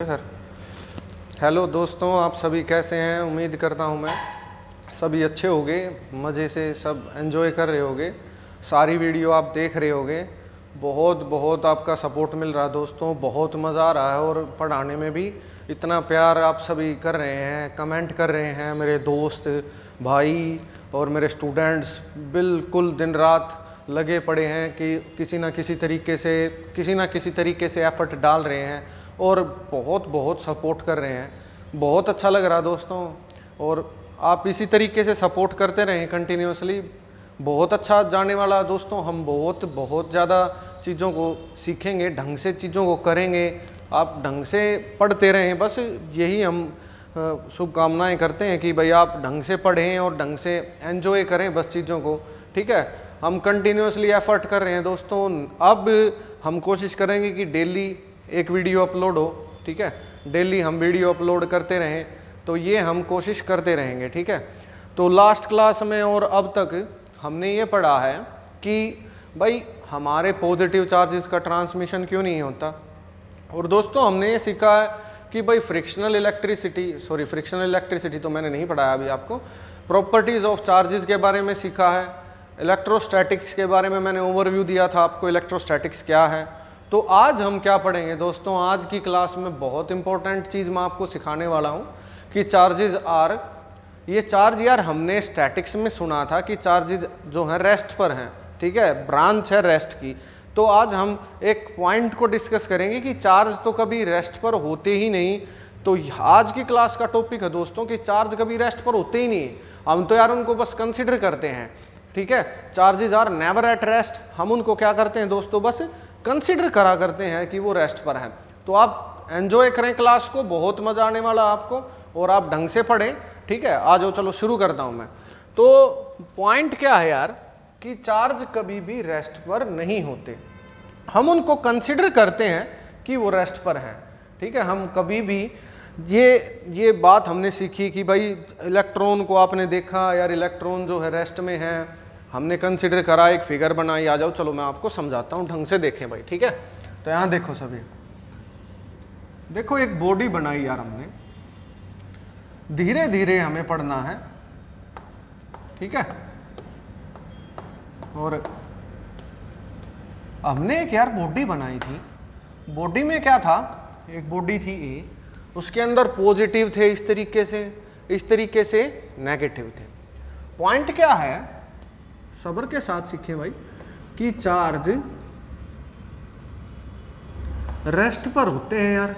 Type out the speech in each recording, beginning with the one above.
Sir hello दोस्तों, आप सभी कैसे हैं। उम्मीद करता हूं मैं सभी अच्छे होंगे, मज़े से सब एंजॉय कर रहे होंगे, सारी वीडियो आप देख रहे होंगे। बहुत बहुत आपका सपोर्ट मिल रहा है दोस्तों, बहुत मज़ा आ रहा है और पढ़ाने में भी इतना प्यार आप सभी कर रहे हैं, कमेंट कर रहे हैं। मेरे दोस्त भाई और मेरे स्टूडेंट्स बिल्कुल दिन रात लगे पड़े हैं कि किसी ना किसी तरीके से एफर्ट डाल रहे हैं और बहुत बहुत सपोर्ट कर रहे हैं। बहुत अच्छा लग रहा है दोस्तों, और आप इसी तरीके से सपोर्ट करते रहें कंटिन्यूसली। बहुत अच्छा जाने वाला दोस्तों, हम बहुत बहुत ज़्यादा चीज़ों को सीखेंगे, ढंग से चीज़ों को करेंगे। आप ढंग से पढ़ते रहें, बस यही हम शुभकामनाएं करते हैं कि भाई आप ढंग से पढ़ें और ढंग से एंजॉय करें बस चीज़ों को। ठीक है, हम कंटिन्यूसली एफर्ट कर रहे हैं दोस्तों। अब हम कोशिश करेंगे कि डेली एक वीडियो अपलोड हो। ठीक है, डेली हम वीडियो अपलोड करते रहें, तो ये हम कोशिश करते रहेंगे। ठीक है, तो लास्ट क्लास में और अब तक हमने ये पढ़ा है कि भाई हमारे पॉजिटिव चार्जेस का ट्रांसमिशन क्यों नहीं होता। और दोस्तों हमने ये सीखा है कि भाई फ्रिक्शनल इलेक्ट्रिसिटी तो मैंने नहीं पढ़ाया अभी आपको। प्रॉपर्टीज़ ऑफ चार्जेस के बारे में सीखा है। इलेक्ट्रोस्टैटिक्स के बारे में मैंने ओवरव्यू दिया था आपको, इलेक्ट्रोस्टैटिक्स क्या है। तो आज हम क्या पढ़ेंगे दोस्तों, आज की क्लास में बहुत इंपॉर्टेंट चीज़ मैं आपको सिखाने वाला हूँ कि चार्जेस आर, ये चार्ज यार हमने स्टैटिक्स में सुना था कि चार्जेस जो है रेस्ट पर हैं। ठीक है, ब्रांच है रेस्ट की। तो आज हम एक पॉइंट को डिस्कस करेंगे कि चार्ज तो कभी रेस्ट पर होते ही नहीं। तो आज की क्लास का टॉपिक है दोस्तों कि चार्ज कभी रेस्ट पर होते ही नहीं, हम तो यार उनको बस कंसिडर करते हैं। ठीक है, charges are never at rest, हम उनको क्या करते हैं दोस्तों, बस कंसिडर करा करते हैं कि वो रेस्ट पर हैं। तो आप एंजॉय करें क्लास को, बहुत मजा आने वाला आपको, और आप ढंग से पढ़ें। ठीक है, आ जाओ चलो शुरू करता हूं मैं। तो पॉइंट क्या है यार कि चार्ज कभी भी रेस्ट पर नहीं होते, हम उनको कंसिडर करते हैं कि वो रेस्ट पर हैं। ठीक है, हम कभी भी ये बात हमने सीखी कि भाई इलेक्ट्रॉन को आपने देखा यार, इलेक्ट्रॉन जो है रेस्ट में है, हमने कंसिडर करा, एक फिगर बनाई। आ जाओ चलो मैं आपको समझाता हूँ, ढंग से देखें भाई। ठीक है, तो यहाँ देखो सभी, देखो एक बॉडी बनाई यार हमने, धीरे धीरे हमें पढ़ना है। ठीक है, और हमने एक यार बॉडी बनाई थी। बॉडी में क्या था, एक बॉडी थी ए, उसके अंदर पॉजिटिव थे इस तरीके से नेगेटिव थे। पॉइंट क्या है, सब्र के साथ सीखे भाई, कि चार्ज रेस्ट पर होते हैं यार।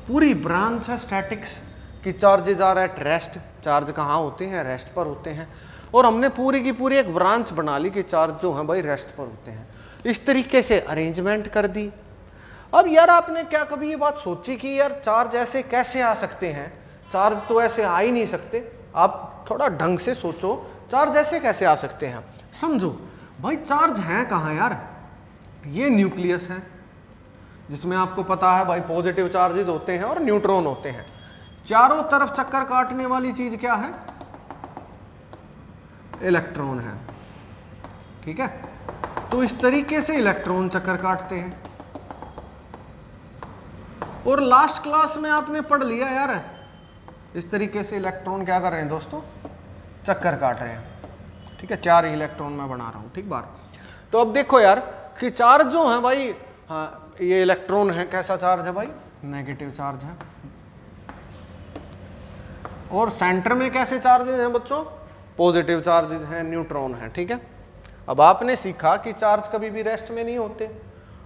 पूरी ब्रांच है स्टैटिक्स कि charges are at rest, charge कहाँ होते हैं, रेस्ट पर होते हैं। और हमने पूरी की पूरी एक ब्रांच बना ली कि चार्ज जो है भाई रेस्ट पर होते हैं। इस तरीके से अरेंजमेंट कर दी। अब यार आपने क्या कभी ये बात सोची कि यार चार्ज ऐसे कैसे आ सकते हैं, चार्ज तो ऐसे आ ही नहीं सकते। आप थोड़ा ढंग से सोचो, चार्ज ऐसे कैसे आ सकते हैं। समझो भाई, चार्ज है कहाँ यार, ये न्यूक्लियस है जिसमें आपको पता है भाई पॉजिटिव चार्जेस होते हैं और न्यूट्रॉन होते हैं। चारों तरफ चक्कर काटने वाली चीज क्या है, इलेक्ट्रॉन है। ठीक है, तो इस तरीके से इलेक्ट्रॉन चक्कर काटते हैं। और लास्ट क्लास में आपने पढ़ लिया यार, इस तरीके से इलेक्ट्रॉन क्या कर रहे हैं दोस्तों, चक्कर काट रहे हैं। ठीक है, 4 इलेक्ट्रॉन मैं बना रहा हूं। ठीक बात। तो अब देखो यार कि चार्ज जो है भाई, हाँ ये इलेक्ट्रॉन है, कैसा चार्ज है भाई, नेगेटिव चार्ज है। और सेंटर में कैसे चार्जेस हैं बच्चों, पॉजिटिव चार्जेस हैं, न्यूट्रॉन है। ठीक है, अब आपने सीखा कि चार्ज कभी भी रेस्ट में नहीं होते।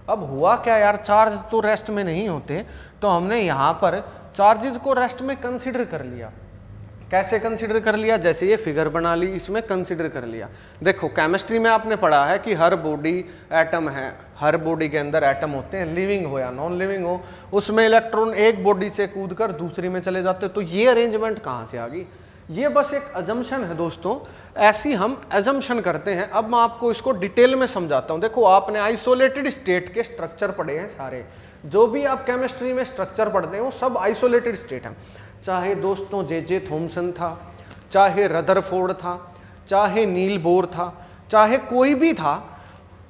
अब हुआ क्या यार, चार्ज तो रेस्ट में नहीं होते, तो हमने यहाँ पर चार्जेस को रेस्ट में कंसिडर कर लिया। कैसे कंसिडर कर लिया, जैसे ये फिगर बना ली, इसमें कंसिडर कर लिया। देखो केमिस्ट्री में आपने पढ़ा है कि हर बॉडी एटम है, हर बॉडी के अंदर एटम होते हैं, लिविंग हो या नॉन लिविंग हो, उसमें इलेक्ट्रॉन एक बॉडी से कूदकर दूसरी में चले जाते हैं। तो ये अरेंजमेंट कहाँ से आ गई, ये बस एक अजम्पशन है दोस्तों, ऐसी हम अजम्पशन करते हैं। अब मैं आपको इसको डिटेल में समझाता हूँ। देखो आपने आइसोलेटेड स्टेट के स्ट्रक्चर पढ़े हैं सारे, जो भी आप केमिस्ट्री में स्ट्रक्चर पढ़ते हैं वो सब आइसोलेटेड स्टेट है। चाहे दोस्तों जे थॉमसन था, चाहे रदरफोर्ड था, चाहे नील बोर था, चाहे कोई भी था,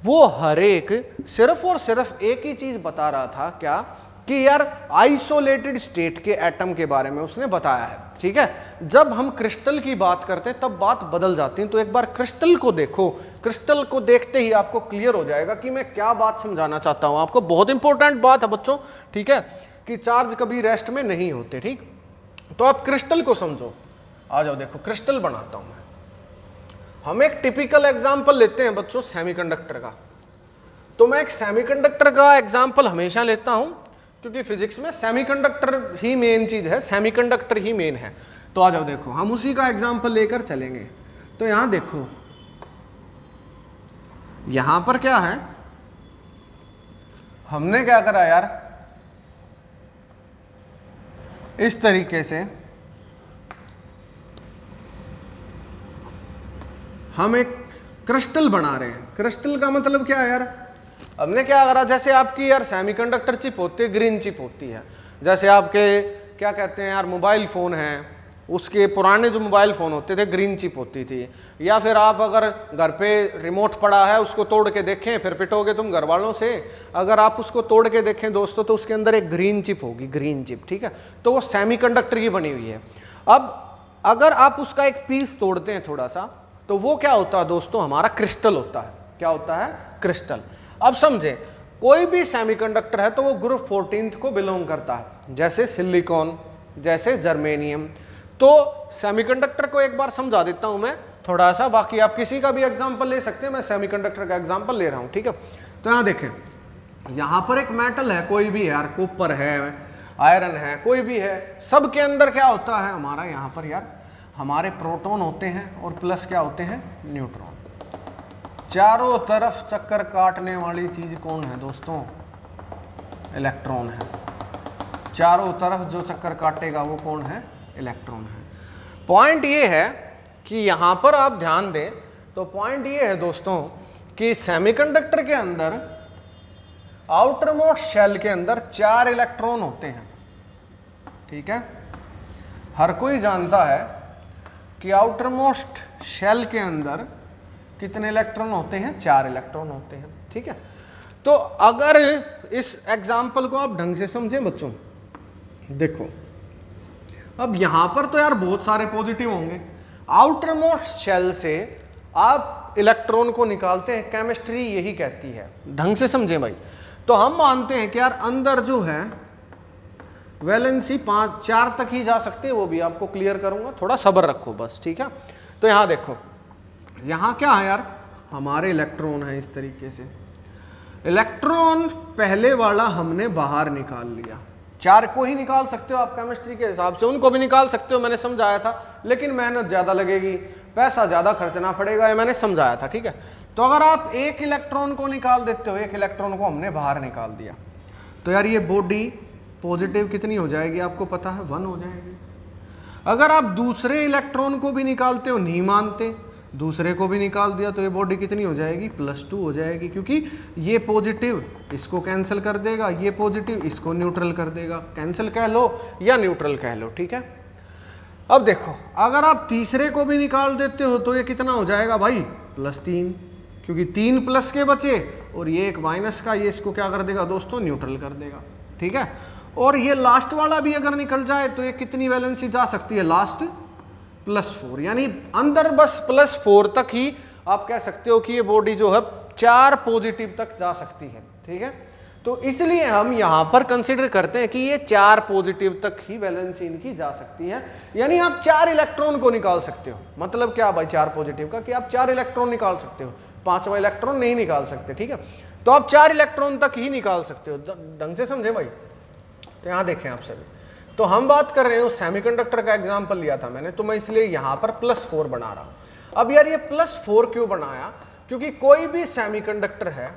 वो हर एक सिर्फ और सिर्फ एक ही चीज बता रहा था, क्या कि यार आइसोलेटेड स्टेट के एटम के बारे में उसने बताया है, ठीक है। जब हम क्रिस्टल की बात करते हैं तब बात बदल जाती है। तो एक बार क्रिस्टल को देखो, क्रिस्टल को देखते ही आपको क्लियर हो जाएगा कि मैं क्या बात समझाना चाहता हूं आपको। बहुत इंपॉर्टेंट बात है बच्चों, ठीक है, कि चार्ज कभी रेस्ट में नहीं होते, ठीक। तो आप क्रिस्टल को समझो। आ जाओ, देखो क्रिस्टल बनाता हूं मैं। हम एक टिपिकल एग्जाम्पल लेते हैं बच्चों सेमीकंडक्टर का। तो मैं एक सेमीकंडक्टर का एग्जाम्पल हमेशा लेता हूं क्योंकि फिजिक्स में सेमीकंडक्टर ही मेन चीज है, सेमीकंडक्टर ही मेन है। तो आ जाओ देखो, हम उसी का एग्जाम्पल लेकर चलेंगे। तो यहां देखो, यहां पर क्या है, हमने क्या करा यार, इस तरीके से हम एक क्रिस्टल बना रहे हैं। क्रिस्टल का मतलब क्या है यार, हमने क्या करा, जैसे आपकी यार सेमीकंडक्टर चिप होती है, ग्रीन चिप होती है। जैसे आपके क्या कहते हैं यार, मोबाइल फ़ोन है, उसके पुराने जो मोबाइल फ़ोन होते थे ग्रीन चिप होती थी। या फिर आप अगर घर पे रिमोट पड़ा है उसको तोड़ के देखें, फिर पिटोगे तुम घर वालों से। अगर आप उसको तोड़ के देखें दोस्तों तो उसके अंदर एक ग्रीन चिप होगी, ग्रीन चिप, ठीक है। तो वो सेमीकंडक्टर की बनी हुई है। अब अगर आप उसका एक पीस तोड़ते हैं थोड़ा सा, तो वो क्या होता है दोस्तों, हमारा क्रिस्टल होता है। क्या होता है, क्रिस्टल। अब समझे, कोई भी सेमीकंडक्टर है तो वो ग्रुप 14 को बिलोंग करता है, जैसे सिलिकॉन, जैसे जर्मेनियम। तो सेमीकंडक्टर को एक बार समझा देता हूं मैं थोड़ा सा, बाकी आप किसी का भी एग्जांपल ले सकते हैं, मैं सेमीकंडक्टर का एग्जांपल ले रहा हूं, ठीक है। तो यहां देखें, यहां पर एक मेटल है, कोई भी है यार, कॉपर है, आयरन है, कोई भी है, सब के अंदर क्या होता है हमारा, यहां पर यार हमारे प्रोटॉन होते हैं और प्लस क्या होते हैं, न्यूट्रॉन। चारों तरफ चक्कर काटने वाली चीज कौन है दोस्तों, इलेक्ट्रॉन है। चारों तरफ जो चक्कर काटेगा वो कौन है, इलेक्ट्रॉन है। पॉइंट ये है कि यहां पर आप ध्यान दें तो पॉइंट ये है दोस्तों कि सेमीकंडक्टर के अंदर, आउटर मोस्ट शेल के अंदर 4 इलेक्ट्रॉन होते हैं, ठीक है। हर कोई जानता है कि आउटर मोस्ट शेल के अंदर कितने इलेक्ट्रॉन होते हैं, 4 इलेक्ट्रॉन होते हैं, ठीक है। तो अगर इस एग्जाम्पल को आप ढंग से समझें बच्चों, देखो अब यहां पर तो यार बहुत सारे पॉजिटिव होंगे। आउटर मोस्ट शेल से आप इलेक्ट्रॉन को निकालते हैं, केमिस्ट्री यही कहती है, ढंग से समझें भाई। तो हम मानते हैं कि यार अंदर जो है वैलेंसी 4 तक ही जा सकते हैं, वो भी आपको क्लियर करूंगा, थोड़ा सब्र रखो बस, ठीक है। तो यहां देखो, यहां क्या है यार, हमारे इलेक्ट्रॉन है इस तरीके से। इलेक्ट्रॉन पहले वाला हमने बाहर निकाल लिया। 4 को ही निकाल सकते हो आप केमिस्ट्री के हिसाब से, उनको भी निकाल सकते हो, मैंने समझाया था, लेकिन मेहनत ज्यादा लगेगी, पैसा ज्यादा खर्चना पड़ेगा, ये मैंने समझाया था, ठीक है। तो अगर आप एक इलेक्ट्रॉन को निकाल देते हो, एक इलेक्ट्रॉन को हमने बाहर निकाल दिया, तो यार ये बॉडी पॉजिटिव कितनी हो जाएगी, आपको पता है, 1 हो जाएगी। अगर आप दूसरे इलेक्ट्रॉन को भी निकालते हो, नहीं मानते, दूसरे को भी निकाल दिया, तो ये बॉडी कितनी हो जाएगी, +2 हो जाएगी, क्योंकि ये पॉजिटिव इसको कैंसिल कर देगा, ये पॉजिटिव इसको न्यूट्रल कर देगा, कैंसिल कह लो या न्यूट्रल कह लो, ठीक है। अब देखो, अगर आप तीसरे को भी निकाल देते हो तो ये कितना हो जाएगा भाई, +3, क्योंकि 3 प्लस के बचे और ये एक माइनस का, ये इसको क्या कर देगा दोस्तों, न्यूट्रल कर देगा, ठीक है। और ये लास्ट वाला भी अगर निकल जाए तो ये कितनी वैलेंसी जा सकती है, लास्ट +4, यानी अंदर बस +4 तक ही आप कह सकते हो कि ये बॉडी जो है 4 पॉजिटिव तक जा सकती है, ठीक है। तो इसलिए हम यहां पर कंसीडर करते हैं कि ये 4 पॉजिटिव तक ही वैलेंसी इनकी जा सकती है, यानी आप 4 इलेक्ट्रॉन को निकाल सकते हो। मतलब क्या भाई 4 पॉजिटिव का, कि आप 4 इलेक्ट्रॉन निकाल सकते हो, 5वां इलेक्ट्रॉन नहीं निकाल सकते, ठीक है। तो आप 4 इलेक्ट्रॉन तक ही निकाल सकते हो, ढंग से समझे भाई। तो यहां देखें आप सभी, तो हम बात कर रहे हैं, सेमीकंडक्टर का एग्जांपल लिया था मैंने, तो मैं इसलिए यहां पर +4 बना रहा हूं। अब यार ये +4 क्यों बनाया, क्योंकि कोई भी सेमीकंडक्टर है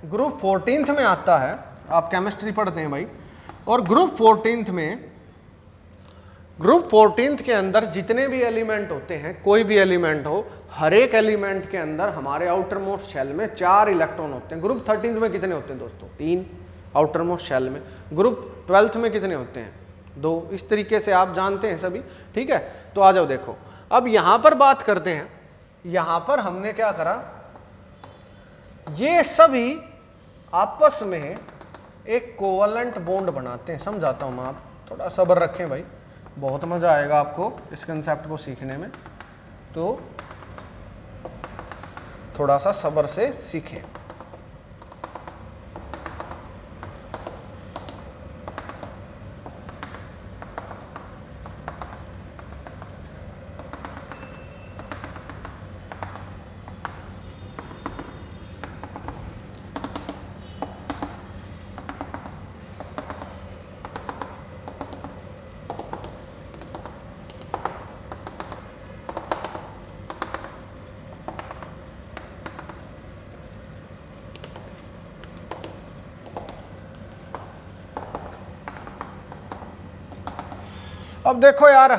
ग्रुप 14th में आता है, आप केमिस्ट्री पढ़ते हैं भाई, और ग्रुप 14th के अंदर जितने भी एलिमेंट होते हैं, कोई भी एलिमेंट हो, हर एक एलिमेंट के अंदर हमारे आउटर मोस्ट शेल में 4 इलेक्ट्रॉन होते हैं। ग्रुप 13th में कितने होते हैं दोस्तों, 3 आउटर मोस्ट शेल में। ग्रुप 12th में कितने होते हैं, 2। इस तरीके से आप जानते हैं सभी, ठीक है। तो आ जाओ देखो, अब यहां पर बात करते हैं, यहां पर हमने क्या करा, ये सभी आपस में एक कोवलेंट बॉन्ड बनाते हैं। समझाता हूँ मैं, आप थोड़ा सब्र रखें भाई, बहुत मज़ा आएगा आपको इस कंसेप्ट को सीखने में, तो थोड़ा सा सब्र से सीखें। अब देखो यार,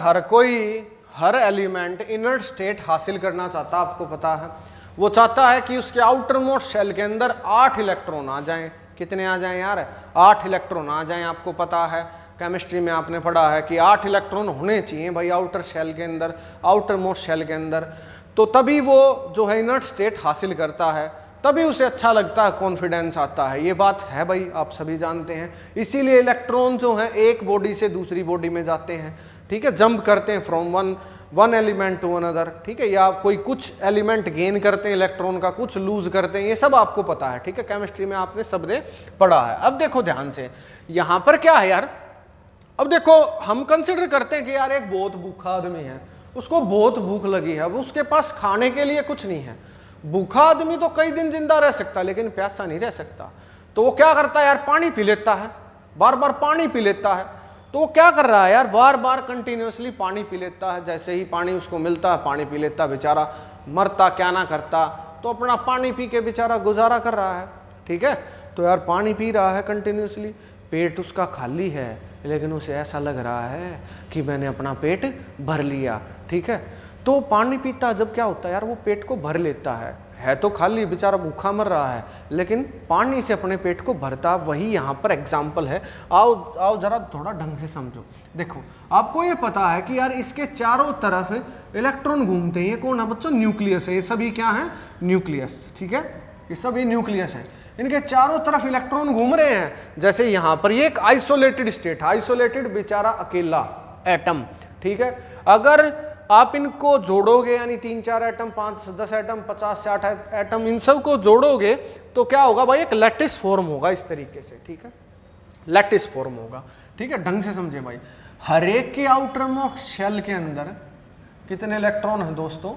हर एलिमेंट इनर्ट स्टेट हासिल करना चाहता है, आपको पता है। वो चाहता है कि उसके आउटर मोस्ट शेल के अंदर 8 इलेक्ट्रॉन आ जाएं। कितने आ जाएं यार? 8 इलेक्ट्रॉन आ जाएं। आपको पता है केमिस्ट्री में आपने पढ़ा है कि 8 इलेक्ट्रॉन होने चाहिए भाई आउटर शेल के अंदर, आउटर मोस्ट शेल के अंदर। तो तभी वो जो है इनर्ट स्टेट हासिल करता है, तभी उसे अच्छा लगता है, कॉन्फिडेंस आता है। ये बात है भाई, आप सभी जानते हैं। इसीलिए इलेक्ट्रॉन जो है एक बॉडी से दूसरी बॉडी में जाते हैं, ठीक है, जंप करते हैं from one element to another, ठीक है, या कोई कुछ एलिमेंट गेन करते हैं इलेक्ट्रॉन का, कुछ लूज करते हैं, ये सब आपको पता है, ठीक है, केमिस्ट्री में आपने सबने पढ़ा है। अब देखो ध्यान से, यहां पर क्या है यार, अब देखो हम कंसिडर करते हैं कि यार एक बहुत भूखा आदमी है, उसको बहुत भूख लगी है, अब उसके पास खाने के लिए कुछ नहीं है। भूखा आदमी तो कई दिन जिंदा रह सकता है, लेकिन प्यासा नहीं रह सकता। तो वो क्या करता है यार, पानी पी लेता है, बार बार पानी पी लेता है। तो वो क्या कर रहा है यार, बार बार कंटिन्यूसली पानी पी लेता है। जैसे ही पानी उसको मिलता है पानी पी लेता, बेचारा मरता क्या ना करता, तो अपना पानी पी के बेचारा गुजारा कर रहा है, ठीक है। तो यार पानी पी रहा है कंटिन्यूसली, पेट उसका खाली है, लेकिन उसे ऐसा लग रहा है कि मैंने अपना पेट भर लिया, ठीक है। तो पानी पीता जब क्या होता है यार, वो पेट को भर लेता है तो खाली, बेचारा भूखा मर रहा है, लेकिन पानी से अपने पेट को भरता। वही यहाँ पर एग्जाम्पल है। आओ जरा थोड़ा ढंग से समझो। देखो आपको ये पता है कि यार इसके चारों तरफ इलेक्ट्रॉन घूमते हैं। ये कौन है बच्चों? न्यूक्लियस है। ये सभी क्या है? न्यूक्लियस, ठीक है, ये सभी न्यूक्लियस है। इनके चारों तरफ इलेक्ट्रॉन घूम रहे हैं। जैसे यहाँ पर ये एक आइसोलेटेड स्टेट, आइसोलेटेड बेचारा अकेला एटम, ठीक है। अगर आप इनको जोड़ोगे, यानी 3-4 एटम, 5-10 एटम, 50-60 एटम, इन सब को जोड़ोगे तो क्या होगा भाई, एक लैटिस फॉर्म होगा इस तरीके से, ठीक है, लैटिस फॉर्म होगा, ठीक है। ढंग से समझे भाई। हर एक के आउटर मोस्ट शेल के अंदर कितने इलेक्ट्रॉन हैं दोस्तों?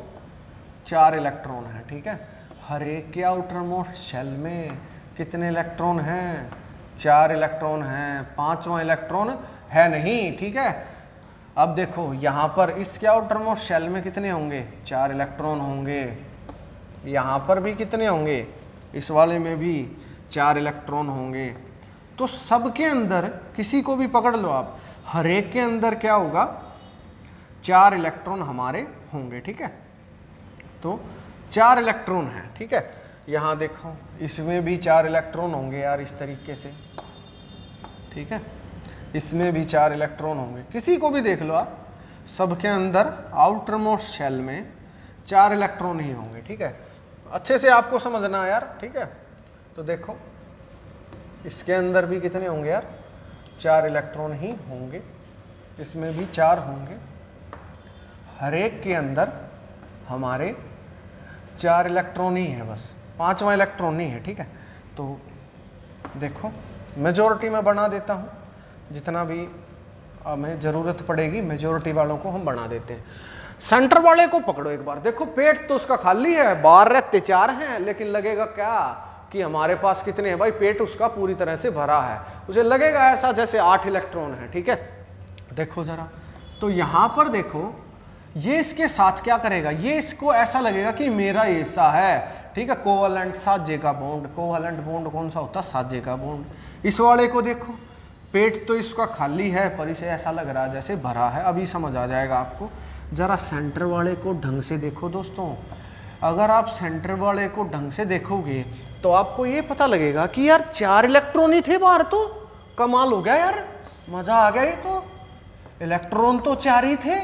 4 इलेक्ट्रॉन हैं, ठीक है। हर एक के आउटर मोस्ट शेल में कितने इलेक्ट्रॉन हैं? 4 इलेक्ट्रॉन हैं। 5वां इलेक्ट्रॉन है नहीं, ठीक है। अब देखो यहाँ पर इसके आउटर मोस्ट शेल में कितने होंगे? 4 इलेक्ट्रॉन होंगे। यहाँ पर भी कितने होंगे? इस वाले में भी 4 इलेक्ट्रॉन होंगे। तो सबके अंदर किसी को भी पकड़ लो आप, हर एक के अंदर क्या होगा? 4 इलेक्ट्रॉन हमारे होंगे, ठीक है। तो 4 इलेक्ट्रॉन हैं, ठीक है। यहाँ देखो इसमें भी 4 इलेक्ट्रॉन होंगे यार, इस तरीके से, ठीक है। इसमें भी 4 इलेक्ट्रॉन होंगे। किसी को भी देख लो आप, सबके अंदर आउटर मोस्ट शेल में 4 इलेक्ट्रॉन ही होंगे, ठीक है। अच्छे से आपको समझना है यार, ठीक है। तो देखो इसके अंदर भी कितने होंगे यार? 4 इलेक्ट्रॉन ही होंगे। इसमें भी 4 होंगे। हर एक के अंदर हमारे 4 इलेक्ट्रॉन ही है, बस 5वां इलेक्ट्रॉन नहीं है, ठीक है। तो देखो मेजॉरिटी में बना देता हूँ, जितना भी हमें ज़रूरत पड़ेगी मेजॉरिटी वालों को हम बना देते हैं। सेंटर वाले को पकड़ो एक बार, देखो पेट तो उसका खाली है, बाहर रहते 4 हैं, लेकिन लगेगा क्या कि हमारे पास कितने हैं भाई? पेट उसका पूरी तरह से भरा है। उसे लगेगा ऐसा जैसे 8 इलेक्ट्रॉन है, ठीक है। देखो जरा, तो यहाँ पर देखो ये इसके साथ क्या करेगा? ये इसको ऐसा लगेगा कि मेरा ऐसा है, ठीक है। कोवलेंट साझे का बॉन्ड, कोवलेंट बॉन्ड कौन सा होता है? साझे का बॉन्ड। इस वाले को देखो, पेट तो इसका खाली है पर इसे ऐसा लग रहा है जैसे भरा है। अभी समझ आ जाएगा आपको। जरा सेंटर वाले को ढंग से देखो दोस्तों। अगर आप सेंटर वाले को ढंग से देखोगे तो आपको ये पता लगेगा कि यार 4 इलेक्ट्रॉन ही थे बाहर। तो कमाल हो गया यार, मजा आ गया। ये तो इलेक्ट्रॉन तो 4 ही थे,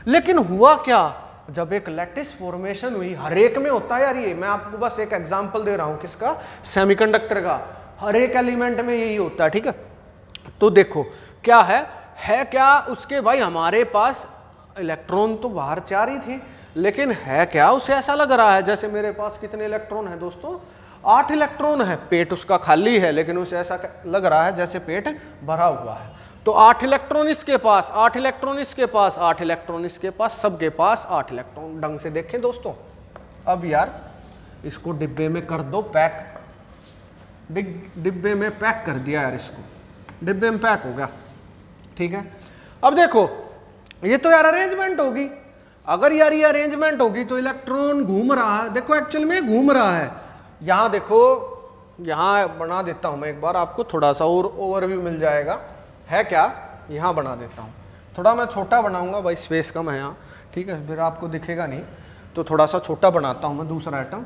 लेकिन हुआ क्या? जब एक लैटिस फॉर्मेशन हुई, हर एक में होता है यार। ये मैं आपको बस एक एग्जांपल दे रहा हूं, किसका? सेमीकंडक्टर का। हर एक एलिमेंट में यही होता है, ठीक है। तो देखो क्या है क्या उसके भाई, हमारे पास इलेक्ट्रॉन तो बाहर 4 ही थे, लेकिन है क्या उसे ऐसा लग रहा है जैसे मेरे पास कितने इलेक्ट्रॉन है दोस्तों, 8 इलेक्ट्रॉन है, पेट उसका खाली है, लेकिन उसे ऐसा लग रहा है जैसे पेट भरा हुआ है। तो 8 इलेक्ट्रॉन इसके पास, 8 इलेक्ट्रॉन इसके पास, 8 इलेक्ट्रॉन इसके पास, सबके पास 8 इलेक्ट्रॉन। ढंग से देखें दोस्तों। अब यार इसको डिब्बे में कर दो पैक, डिब्बे में पैक कर दिया यार, इसको डिब्बे में पैक हो गया, ठीक है। अब देखो ये तो यार अरेंजमेंट होगी, अगर यार ये अरेंजमेंट होगी तो इलेक्ट्रॉन घूम रहा है, देखो एक्चुअल में घूम रहा है। यहां देखो, यहां बना देता हूं मैं एक बार, आपको थोड़ा सा और ओवरव्यू मिल जाएगा। है क्या, यहां बना देता हूं, थोड़ा मैं छोटा बनाऊंगा भाई, स्पेस कम है यहाँ, ठीक है, फिर आपको दिखेगा नहीं, तो थोड़ा सा छोटा बनाता हूं मैं दूसरा आइटम।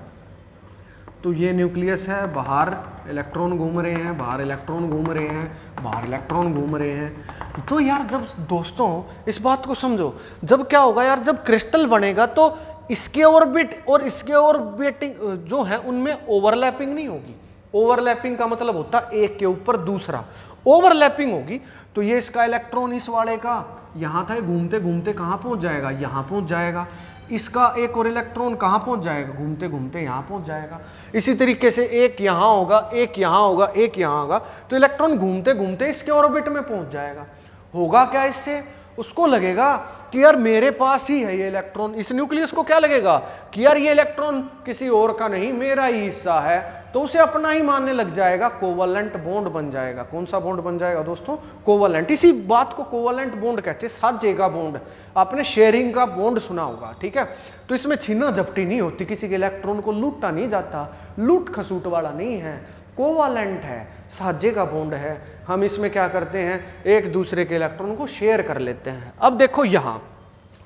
तो ये न्यूक्लियस है, बाहर इलेक्ट्रॉन घूम रहे हैं, बाहर इलेक्ट्रॉन घूम रहे हैं, बाहर इलेक्ट्रॉन घूम रहे हैं। तो यार जब दोस्तों इस बात को समझो, जब क्या होगा यार, जब क्रिस्टल बनेगा तो इसके ऑर्बिट और इसके ऑर्बिटिंग जो है उनमें ओवरलैपिंग नहीं होगी। ओवरलैपिंग का मतलब होता है एक के ऊपर दूसरा, ओवरलैपिंग होगी। तो ये इसका इलेक्ट्रॉन इस वाले का यहाँ था, घूमते घूमते कहाँ पहुँच जाएगा, यहाँ पहुँच जाएगा। इसका एक और इलेक्ट्रॉन कहाँ पहुँच जाएगा, घूमते घूमते यहाँ पहुँच जाएगा। इसी तरीके से एक यहाँ होगा, एक यहाँ होगा, एक यहाँ होगा, तो इलेक्ट्रॉन घूमते घूमते इसके ऑर्बिट में पहुँच जाएगा। होगा क्या इससे, उसको लगेगा कि यार मेरे पास ही है ये इलेक्ट्रॉन। इस न्यूक्लियस को क्या लगेगा कि यार ये इलेक्ट्रॉन किसी और का नहीं, मेरा ही हिस्सा है, तो उसे अपना ही मानने लग जाएगा, कोवलेंट बॉन्ड बन जाएगा। कौन सा बॉन्ड बन जाएगा दोस्तों, कोवलेंट। इसी बात को कोवलेंट बॉन्ड कहते हैं, साझे का बॉन्ड। आपने शेयरिंग का बॉन्ड सुना होगा, ठीक है। तो इसमें छीना झपटी नहीं होती, किसी के इलेक्ट्रॉन को लूटा नहीं जाता, लूट खसूट वाला नहीं है, कोवलेंट है, साझे का बॉन्ड है। हम इसमें क्या करते हैं, एक दूसरे के इलेक्ट्रॉन को शेयर कर लेते हैं। अब देखो यहाँ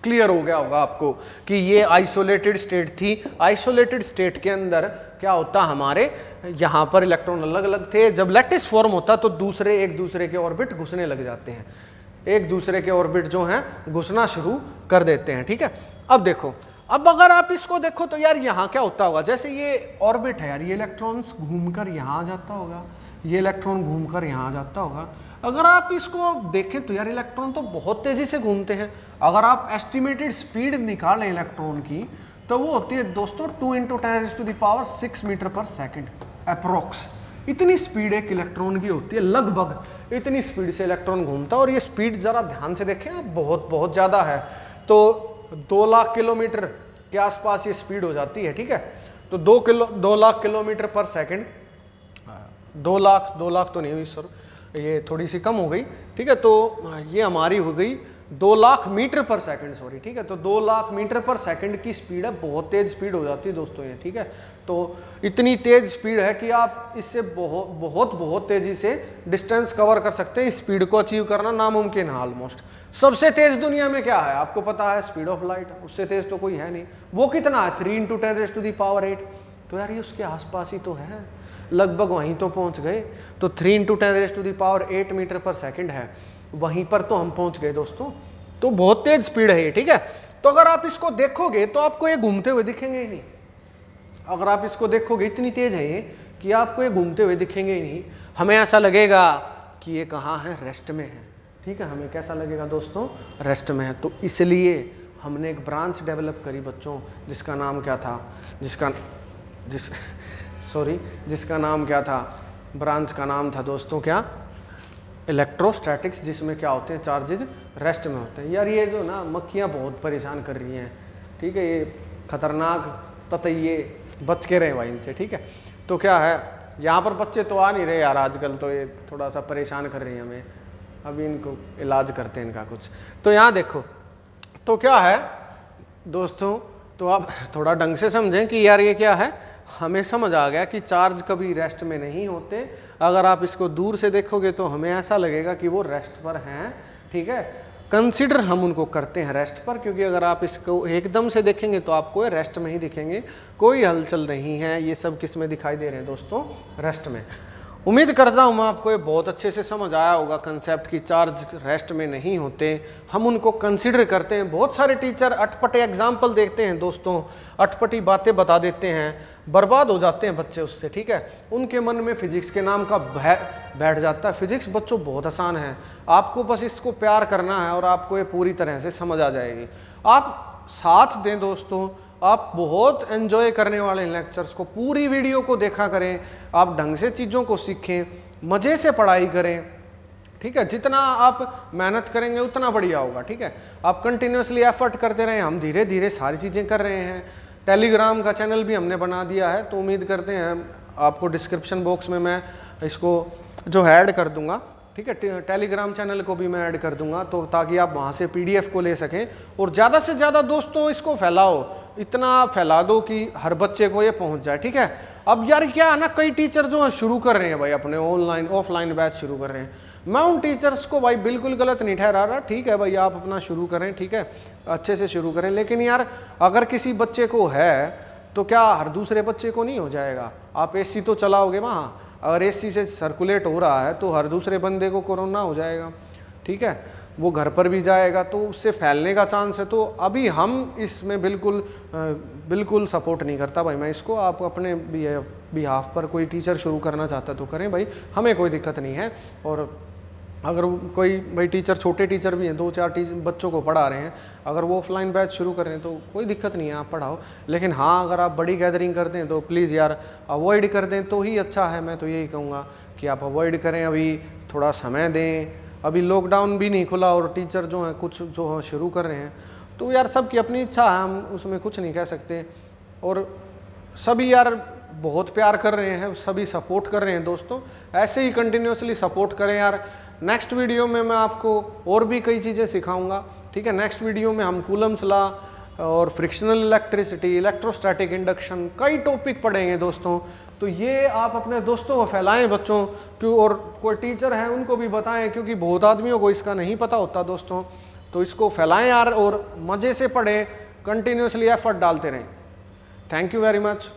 क्लियर हो गया होगा आपको कि ये आइसोलेटेड स्टेट थी। आइसोलेटेड स्टेट के अंदर क्या होता, हमारे यहाँ पर इलेक्ट्रॉन अलग अलग थे। जब लैटिस फॉर्म होता तो दूसरे एक दूसरे के ऑर्बिट घुसने लग जाते हैं, एक दूसरे के ऑर्बिट जो हैं घुसना शुरू कर देते हैं, ठीक है। अब देखो, अब अगर आप इसको देखो तो यार यहाँ क्या होता होगा, जैसे ये ऑर्बिट है यार, ये इलेक्ट्रॉन्स घूमकर यहाँ आ जाता होगा, ये इलेक्ट्रॉन घूमकर यहाँ आ जाता होगा। अगर आप इसको देखें तो यार इलेक्ट्रॉन तो बहुत तेजी से घूमते हैं। अगर आप एस्टिमेटेड स्पीड निकालें इलेक्ट्रॉन की तो वो होती है दोस्तों 2 × 10⁶ मीटर पर सेकेंड अप्रोक्स। इतनी स्पीड एक इलेक्ट्रॉन की होती है, लगभग इतनी स्पीड से इलेक्ट्रॉन घूमता है। और ये स्पीड जरा ध्यान से देखें आप, बहुत बहुत ज़्यादा है। तो 2 लाख किलोमीटर के आसपास ये स्पीड हो जाती है, ठीक है। तो 2 लाख किलोमीटर पर सेकेंड, 2 लाख तो नहीं हुई सर, ये थोड़ी सी कम हो गई, ठीक है। तो ये हमारी हो गई 2 लाख मीटर पर सेकंड, सॉरी, ठीक है। तो 2 लाख मीटर पर सेकंड की स्पीड है, बहुत तेज स्पीड हो जाती है दोस्तों ये, ठीक है। तो इतनी तेज स्पीड है कि आप इससे बहुत तेजी से डिस्टेंस कवर कर सकते हैं। स्पीड को अचीव करना नामुमकिन है ऑलमोस्ट। सबसे तेज दुनिया में क्या है आपको पता है, स्पीड ऑफ लाइट। उससे तेज तो कोई है नहीं। वो कितना है, 3 × 10⁸। तो यार ये उसके आसपास ही तो है, लगभग वहीं तो पहुंच गए। तो 3 × 10⁸ मीटर पर सेकंड है, वहीं पर तो हम पहुंच गए दोस्तों। तो बहुत तेज स्पीड है ये, ठीक है। तो अगर आप इसको देखोगे तो आपको ये घूमते हुए दिखेंगे ही नहीं। अगर आप इसको देखोगे इतनी तेज है ये कि आपको ये घूमते हुए दिखेंगे ही नहीं। हमें ऐसा लगेगा कि ये कहाँ है, रेस्ट में है, ठीक है। हमें कैसा लगेगा दोस्तों, रेस्ट में है। तो इसलिए हमने एक ब्रांच डेवलप करी बच्चों, जिसका नाम क्या था, जिसका नाम क्या था, ब्रांच का नाम था दोस्तों क्या, इलेक्ट्रोस्टैटिक्स, जिसमें क्या होते हैं, चार्जेज रेस्ट में होते हैं। यार ये जो ना मक्खियाँ बहुत परेशान कर रही हैं, ठीक है, ये खतरनाक ततैये, बच के रहे भाई इनसे, ठीक है। तो क्या है, यहाँ पर बच्चे तो आ नहीं रहे यार आजकल, तो ये थोड़ा सा परेशान कर रही हैं हमें। अभी इनको इलाज करते हैं इनका कुछ। तो यहाँ देखो, तो क्या है दोस्तों, तो आप थोड़ा ढंग से समझें कि यार ये क्या है। हमें समझ आ गया कि चार्ज कभी रेस्ट में नहीं होते। अगर आप इसको दूर से देखोगे तो हमें ऐसा लगेगा कि वो रेस्ट पर हैं, ठीक है। कंसीडर हम उनको करते हैं रेस्ट पर, क्योंकि अगर आप इसको एकदम से देखेंगे तो आपको रेस्ट में ही दिखेंगे, कोई हलचल नहीं है। ये सब किस में दिखाई दे रहे हैं दोस्तों, रेस्ट में। उम्मीद करता हूँ मैं आपको ये बहुत अच्छे से समझ आया होगा कंसेप्ट की चार्ज रेस्ट में नहीं होते, हम उनको कंसिडर करते हैं। बहुत सारे टीचर अटपटे एग्जाम्पल देखते हैं दोस्तों, अटपटी बातें बता देते हैं, बर्बाद हो जाते हैं बच्चे उससे, ठीक है। उनके मन में फिजिक्स के नाम का बैठ जाता है। फिजिक्स बच्चों बहुत आसान है, आपको बस इसको प्यार करना है और आपको ये पूरी तरह से समझ आ जाएगी। आप साथ दें दोस्तों, आप बहुत एंजॉय करने वाले लेक्चर्स को, पूरी वीडियो को देखा करें, आप ढंग से चीज़ों को सीखें, मज़े से पढ़ाई करें, ठीक है। जितना आप मेहनत करेंगे उतना बढ़िया होगा, ठीक है। आप कंटिन्यूसली एफर्ट करते रहें, हम धीरे धीरे सारी चीज़ें कर रहे हैं। टेलीग्राम का चैनल भी हमने बना दिया है, तो उम्मीद करते हैं आपको डिस्क्रिप्शन बॉक्स में मैं इसको जो ऐड कर दूंगा, ठीक है। टेलीग्राम चैनल को भी मैं ऐड कर दूंगा, तो ताकि आप वहाँ से PDF को ले सकें और ज़्यादा से ज़्यादा दोस्तों इसको फैलाओ, इतना फैला दो कि हर बच्चे को ये पहुँच जाए, ठीक है। अब यार क्या है ना, कई टीचर जो है शुरू कर रहे हैं भाई अपने ऑनलाइन ऑफलाइन बैच शुरू कर रहे हैं। मैं उन टीचर्स को भाई बिल्कुल गलत नहीं ठहरा रहा, ठीक है भाई, आप अपना शुरू करें, ठीक है, अच्छे से शुरू करें। लेकिन यार अगर किसी बच्चे को है तो क्या हर दूसरे बच्चे को नहीं हो जाएगा? आप AC तो चलाओगे वहाँ, अगर AC से सर्कुलेट हो रहा है तो हर दूसरे बंदे को कोरोना हो जाएगा, ठीक है, वो घर पर भी जाएगा तो उससे फैलने का चांस है। तो अभी हम इसमें बिल्कुल सपोर्ट नहीं करता भाई मैं इसको। आप अपने बिहाफ पर कोई टीचर शुरू करना चाहता तो करें भाई, हमें कोई दिक्कत नहीं है। और अगर कोई भाई टीचर, छोटे टीचर भी हैं, 2-4 बच्चों को पढ़ा रहे हैं, अगर वो ऑफलाइन बैच शुरू कर रहे हैं तो कोई दिक्कत नहीं है, आप पढ़ाओ। लेकिन हाँ, अगर आप बड़ी गैदरिंग करते हैं तो प्लीज़ यार अवॉइड कर दें तो ही अच्छा है। मैं तो यही कहूँगा कि आप अवॉइड करें, अभी थोड़ा समय दें। अभी लॉकडाउन भी नहीं खुला और टीचर जो हैं कुछ जो शुरू कर रहे हैं, तो यार सबकी अपनी इच्छा है, हम उसमें कुछ नहीं कह सकते। और सभी यार बहुत प्यार कर रहे हैं, सभी सपोर्ट कर रहे हैं दोस्तों, ऐसे ही कंटिन्यूसली सपोर्ट करें यार। नेक्स्ट वीडियो में मैं आपको और भी कई चीज़ें सिखाऊंगा, ठीक है। नेक्स्ट वीडियो में हम कूलम्स लॉ और फ्रिक्शनल इलेक्ट्रिसिटी, इलेक्ट्रोस्टैटिक इंडक्शन, कई टॉपिक पढ़ेंगे दोस्तों। तो ये आप अपने दोस्तों को फैलाएं बच्चों क्यों, और कोई टीचर हैं उनको भी बताएं, क्योंकि बहुत आदमियों को इसका नहीं पता होता दोस्तों। तो इसको फैलाएं यार और मज़े से पढ़ें, कंटिन्यूसली एफर्ट डालते रहें। Thank you very much.